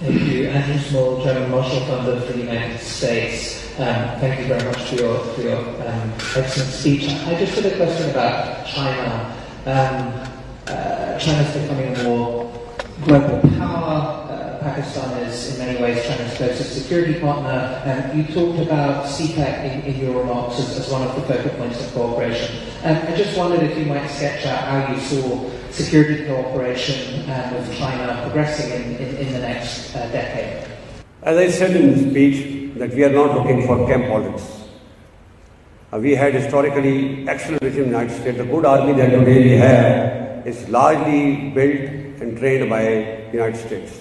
Thank you. Andrew Small, German Marshall Fund of the United States. Thank you very much for your excellent speech. I just had a question about China. China's becoming a more global power. Pakistan is in many ways China's closest security partner. You talked about CPEC in your remarks as one of the focal points of cooperation. I just wondered if you might sketch out how you saw security cooperation with China progressing in the next decade. As I said in the speech, that we are not looking for camp politics. We had historically excellent regime in the United States. The good army that today we have is largely built and trained by the United States.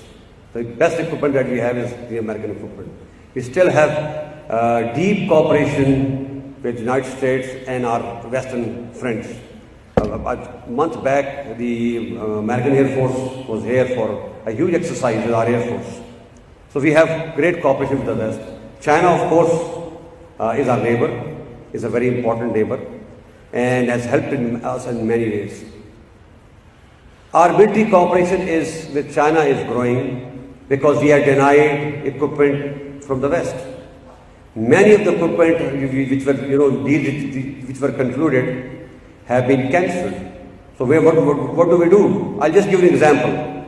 The best equipment that we have is the American equipment. We still have deep cooperation with the United States and our Western friends. A month back, the American Air Force was here for a huge exercise with our Air Force. So we have great cooperation with the West. China, of course, is our neighbor, is a very important neighbor, and has helped us in many ways. Our military cooperation with China is growing because we are denied equipment from the West. Many of the equipment which were, deals which were concluded have been cancelled. So what do we do? I'll just give you an example.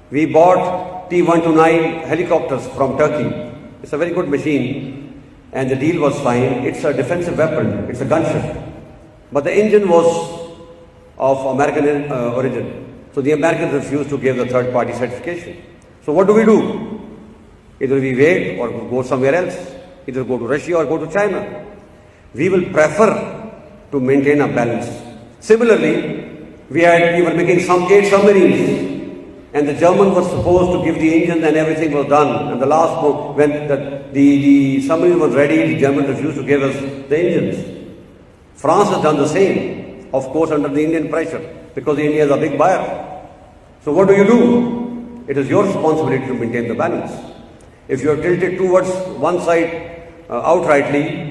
We bought T-129 helicopters from Turkey. It's a very good machine, and the deal was signed. It's a defensive weapon. It's a gunship. But the engine was of American origin. So the Americans refused to give the third-party certification. So what do? Either we wait or go somewhere else. Either go to Russia or go to China. We will prefer to maintain a balance. Similarly, we were making some 8 submarines, and the Germans were supposed to give the engines and everything was done. And the last moment, when the submarine was ready, the Germans refused to give us the engines. France has done the same, of course under the Indian pressure, because India is a big buyer. So what do? It is your responsibility to maintain the balance. If you are tilted towards one side outrightly,